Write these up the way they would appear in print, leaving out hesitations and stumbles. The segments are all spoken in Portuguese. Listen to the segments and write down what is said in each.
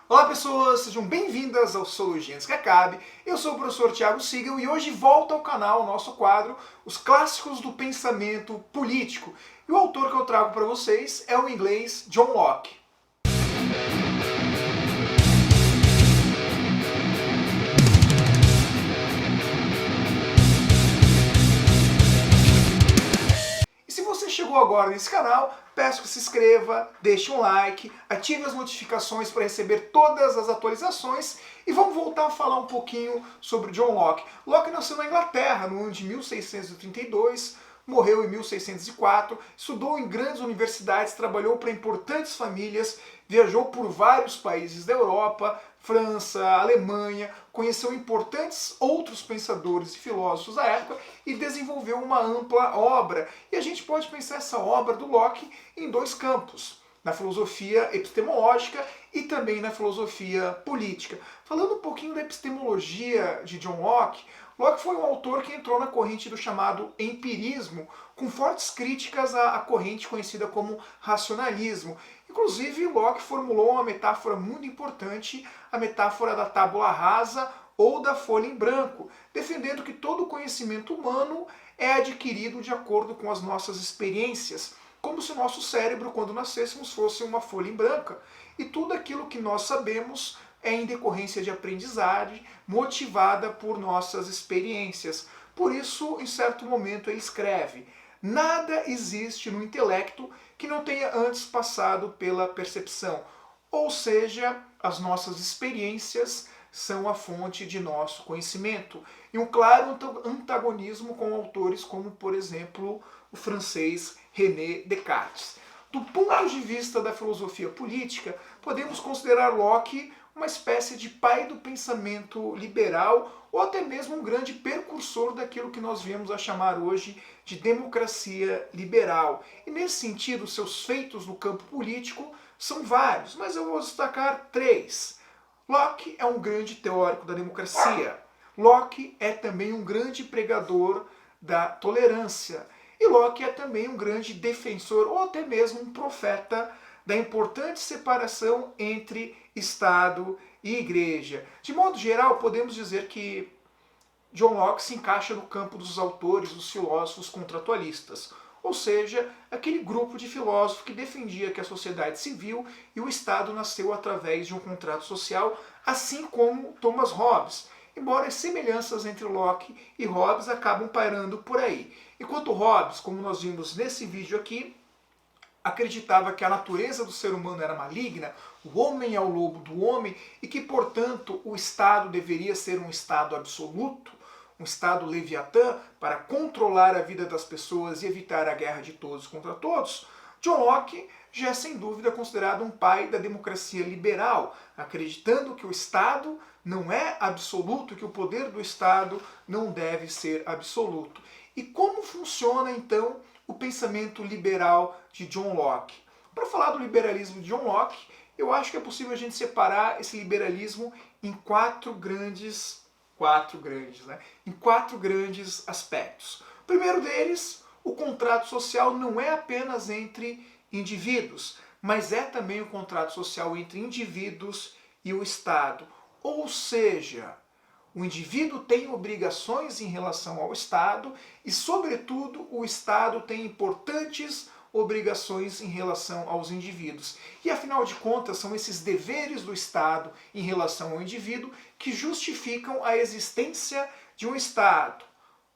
Olá pessoas, sejam bem-vindas ao Sociologia Antes que Acabe. Eu sou o professor Thiago Sigel e hoje volta ao canal o nosso quadro Os Clássicos do Pensamento Político. E o autor que eu trago para vocês é o inglês John Locke. Se você chegou agora nesse canal, peço que se inscreva, deixe um like, ative as notificações para receber todas as atualizações e vamos voltar a falar um pouquinho sobre John Locke. Locke nasceu na Inglaterra no ano de 1632, morreu em 1604, estudou em grandes universidades, trabalhou para importantes famílias, viajou por vários países da Europa, França, Alemanha, conheceu importantes outros pensadores e filósofos da época e desenvolveu uma ampla obra. E a gente pode pensar essa obra do Locke em dois campos, na filosofia epistemológica e também na filosofia política. Falando um pouquinho da epistemologia de John Locke, Locke foi um autor que entrou na corrente do chamado empirismo, com fortes críticas à corrente conhecida como racionalismo. Inclusive, Locke formulou uma metáfora muito importante, a metáfora da tábula rasa ou da folha em branco, defendendo que todo conhecimento humano é adquirido de acordo com as nossas experiências, como se o nosso cérebro, quando nascêssemos, fosse uma folha em branca. E tudo aquilo que nós sabemos é em decorrência de aprendizagem motivada por nossas experiências. Por isso, em certo momento, ele escreve: nada existe no intelecto que não tenha antes passado pela percepção. Ou seja, as nossas experiências são a fonte de nosso conhecimento. E um claro antagonismo com autores como, por exemplo, o francês René Descartes. Do ponto de vista da filosofia política, podemos considerar Locke uma espécie de pai do pensamento liberal ou até mesmo um grande precursor daquilo que nós viemos a chamar hoje de democracia liberal. E nesse sentido, seus feitos no campo político são vários, mas eu vou destacar três. Locke é um grande teórico da democracia. Locke é também um grande pregador da tolerância. E Locke é também um grande defensor ou até mesmo um profeta da importante separação entre Estado e Igreja. De modo geral, podemos dizer que John Locke se encaixa no campo dos autores, dos filósofos contratualistas, ou seja, aquele grupo de filósofos que defendia que a sociedade civil e o Estado nasceu através de um contrato social, assim como Thomas Hobbes, embora as semelhanças entre Locke e Hobbes acabam pairando por aí. Enquanto Hobbes, como nós vimos nesse vídeo aqui, acreditava que a natureza do ser humano era maligna, o homem é o lobo do homem e que, portanto, o Estado deveria ser um Estado absoluto, um Estado leviatã para controlar a vida das pessoas e evitar a guerra de todos contra todos, John Locke já é sem dúvida considerado um pai da democracia liberal, acreditando que o Estado não é absoluto, que o poder do Estado não deve ser absoluto. E como funciona então o pensamento liberal de John Locke? Para falar do liberalismo de John Locke, eu acho que é possível a gente separar esse liberalismo em quatro grandes aspectos. O primeiro deles, o contrato social não é apenas entre indivíduos, mas é também o contrato social entre indivíduos e o Estado. Ou seja, o indivíduo tem obrigações em relação ao Estado e, sobretudo, o Estado tem importantes obrigações em relação aos indivíduos. E, afinal de contas, são esses deveres do Estado em relação ao indivíduo que justificam a existência de um Estado.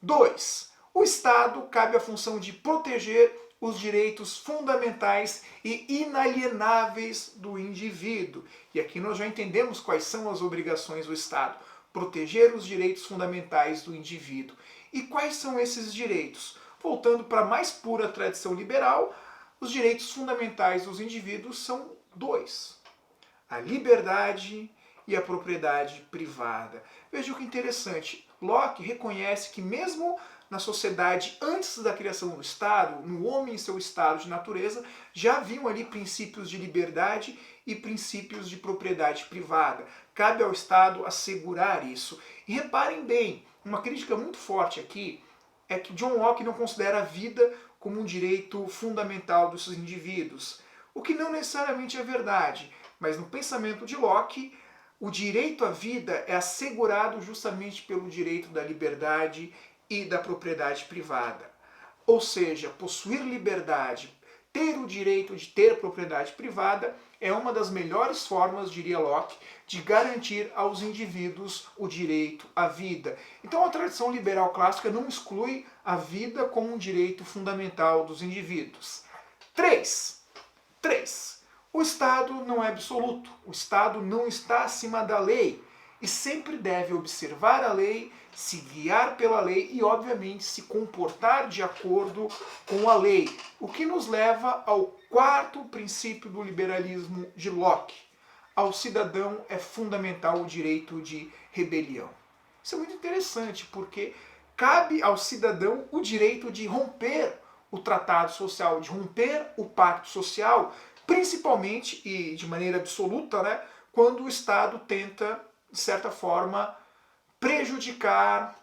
2. O Estado cabe a função de proteger os direitos fundamentais e inalienáveis do indivíduo. E aqui nós já entendemos quais são as obrigações do Estado: proteger os direitos fundamentais do indivíduo. E quais são esses direitos? Voltando para a mais pura tradição liberal, os direitos fundamentais dos indivíduos são dois: a liberdade e a propriedade privada. Veja que interessante, Locke reconhece que mesmo na sociedade antes da criação do Estado, no homem em seu estado de natureza, já haviam ali princípios de liberdade e princípios de propriedade privada. Cabe ao Estado assegurar isso. E reparem bem, uma crítica muito forte aqui é que John Locke não considera a vida como um direito fundamental dos indivíduos, o que não necessariamente é verdade. Mas no pensamento de Locke, o direito à vida é assegurado justamente pelo direito da liberdade e da propriedade privada. Ou seja, possuir liberdade, ter o direito de ter propriedade privada é uma das melhores formas, diria Locke, de garantir aos indivíduos o direito à vida. Então a tradição liberal clássica não exclui a vida como um direito fundamental dos indivíduos. 3. O Estado não é absoluto. O Estado não está acima da lei e sempre deve observar a lei, se guiar pela lei e, obviamente, se comportar de acordo com a lei. O que nos leva ao quarto princípio do liberalismo de Locke. Ao cidadão é fundamental o direito de rebelião. Isso é muito interessante, porque cabe ao cidadão o direito de romper o tratado social, de romper o pacto social, principalmente e de maneira absoluta, né, quando o Estado tenta, de certa forma, prejudicar,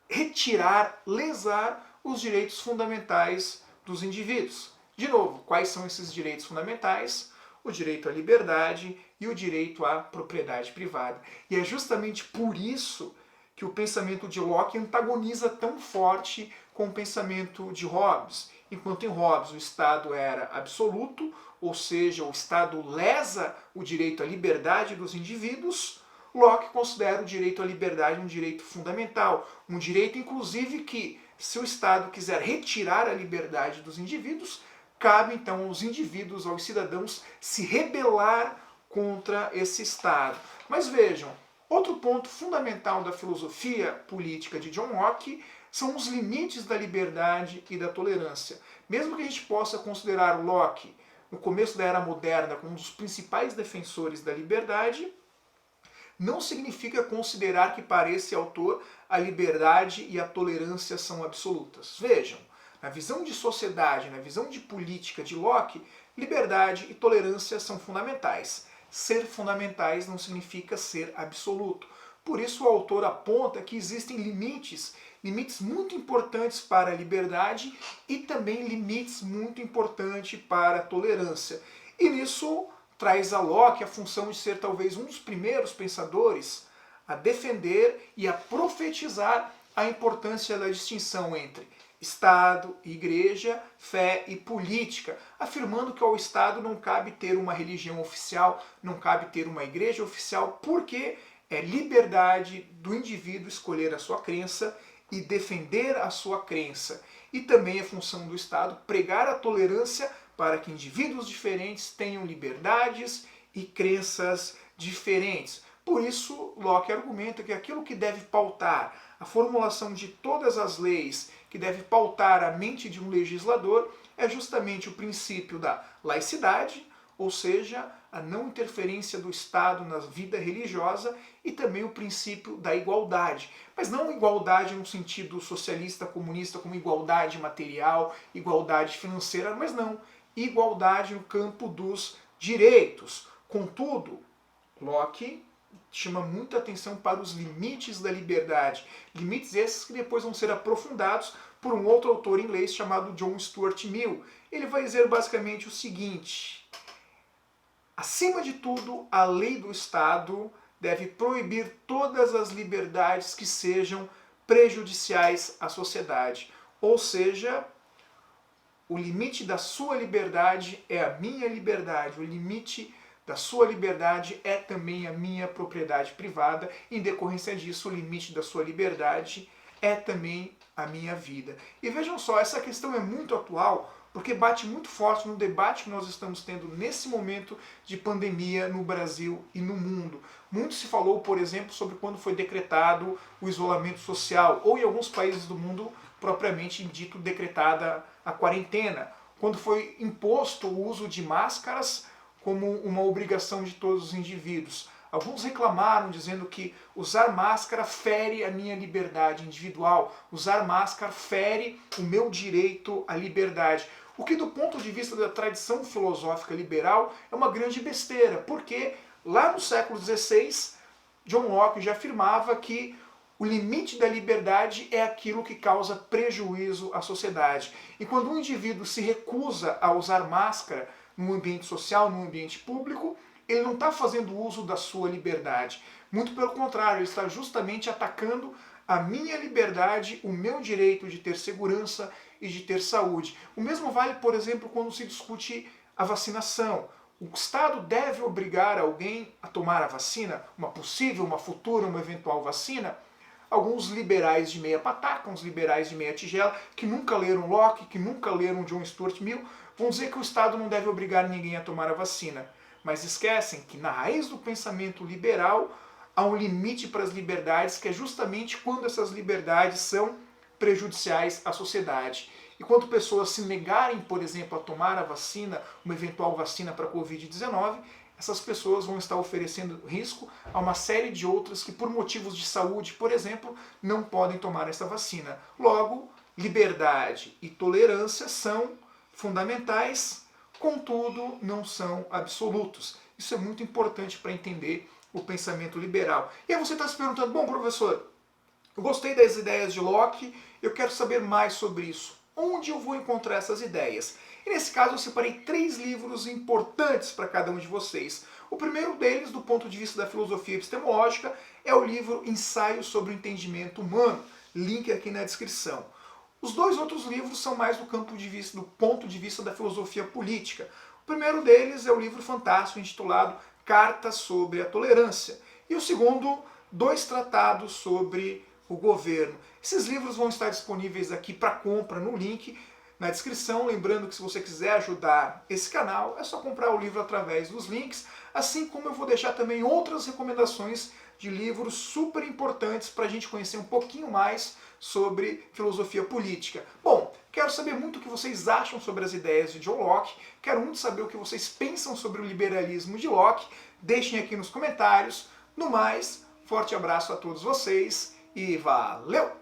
retirar, lesar os direitos fundamentais dos indivíduos. De novo, quais são esses direitos fundamentais? O direito à liberdade e o direito à propriedade privada. E é justamente por isso que o pensamento de Locke antagoniza tão forte com o pensamento de Hobbes. Enquanto em Hobbes o Estado era absoluto, ou seja, o Estado lesa o direito à liberdade dos indivíduos, Locke considera o direito à liberdade um direito fundamental, um direito inclusive que, se o Estado quiser retirar a liberdade dos indivíduos, cabe então aos indivíduos, aos cidadãos, se rebelar contra esse Estado. Mas vejam, outro ponto fundamental da filosofia política de John Locke são os limites da liberdade e da tolerância. Mesmo que a gente possa considerar Locke, no começo da Era Moderna, como um dos principais defensores da liberdade, não significa considerar que para esse autor a liberdade e a tolerância são absolutas. Vejam, na visão de sociedade, na visão de política de Locke, liberdade e tolerância são fundamentais. Ser fundamentais não significa ser absoluto. Por isso o autor aponta que existem limites muito importantes para a liberdade e também limites muito importantes para a tolerância. E nisso traz a Locke a função de ser talvez um dos primeiros pensadores a defender e a profetizar a importância da distinção entre Estado, Igreja, fé e política, afirmando que ao Estado não cabe ter uma religião oficial, não cabe ter uma igreja oficial, porque é liberdade do indivíduo escolher a sua crença e defender a sua crença. E também é função do Estado pregar a tolerância para que indivíduos diferentes tenham liberdades e crenças diferentes. Por isso, Locke argumenta que aquilo que deve pautar a formulação de todas as leis, que deve pautar a mente de um legislador, é justamente o princípio da laicidade, ou seja, a não interferência do Estado na vida religiosa, e também o princípio da igualdade. Mas não igualdade no sentido socialista, comunista, como igualdade material, igualdade financeira, mas não, igualdade no campo dos direitos. Contudo, Locke chama muita atenção para os limites da liberdade. Limites esses que depois vão ser aprofundados por um outro autor inglês chamado John Stuart Mill. Ele vai dizer basicamente o seguinte: acima de tudo, a lei do Estado deve proibir todas as liberdades que sejam prejudiciais à sociedade. Ou seja, o limite da sua liberdade é a minha liberdade, o limite da sua liberdade é também a minha propriedade privada, e em decorrência disso, o limite da sua liberdade é também a minha vida. E vejam só, essa questão é muito atual, porque bate muito forte no debate que nós estamos tendo nesse momento de pandemia no Brasil e no mundo. Muito se falou, por exemplo, sobre quando foi decretado o isolamento social, ou em alguns países do mundo, propriamente dito, decretada a quarentena, quando foi imposto o uso de máscaras como uma obrigação de todos os indivíduos. Alguns reclamaram dizendo que usar máscara fere a minha liberdade individual, usar máscara fere o meu direito à liberdade. O que do ponto de vista da tradição filosófica liberal é uma grande besteira, porque lá no século XVI, John Locke já afirmava que o limite da liberdade é aquilo que causa prejuízo à sociedade. E quando um indivíduo se recusa a usar máscara no ambiente social, no ambiente público, ele não está fazendo uso da sua liberdade. Muito pelo contrário, ele está justamente atacando a minha liberdade, o meu direito de ter segurança e de ter saúde. O mesmo vale, por exemplo, quando se discute a vacinação. O Estado deve obrigar alguém a tomar a vacina, uma possível, uma futura, uma eventual vacina? Alguns liberais de meia pataca, uns liberais de meia tigela, que nunca leram Locke, que nunca leram John Stuart Mill, vão dizer que o Estado não deve obrigar ninguém a tomar a vacina. Mas esquecem que na raiz do pensamento liberal há um limite para as liberdades, que é justamente quando essas liberdades são prejudiciais à sociedade. E quando pessoas se negarem, por exemplo, a tomar a vacina, uma eventual vacina para a Covid-19, essas pessoas vão estar oferecendo risco a uma série de outras que, por motivos de saúde, por exemplo, não podem tomar essa vacina. Logo, liberdade e tolerância são fundamentais, contudo, não são absolutos. Isso é muito importante para entender o pensamento liberal. E aí você está se perguntando, bom, professor, eu gostei das ideias de Locke, eu quero saber mais sobre isso. Onde eu vou encontrar essas ideias? E nesse caso eu separei 3 livros importantes para cada um de vocês. O primeiro deles, do ponto de vista da filosofia epistemológica, é o livro Ensaios sobre o Entendimento Humano, link aqui na descrição. Os 2 outros livros são mais do ponto de vista da filosofia política. O primeiro deles é o livro fantástico intitulado Cartas sobre a Tolerância. E o segundo, 2 tratados sobre o governo. Esses livros vão estar disponíveis aqui para compra no link na descrição. Lembrando que se você quiser ajudar esse canal, é só comprar o livro através dos links, assim como eu vou deixar também outras recomendações de livros super importantes para a gente conhecer um pouquinho mais sobre filosofia política. Bom, quero saber muito o que vocês acham sobre as ideias de John Locke, quero muito saber o que vocês pensam sobre o liberalismo de Locke, deixem aqui nos comentários. No mais, forte abraço a todos vocês e valeu!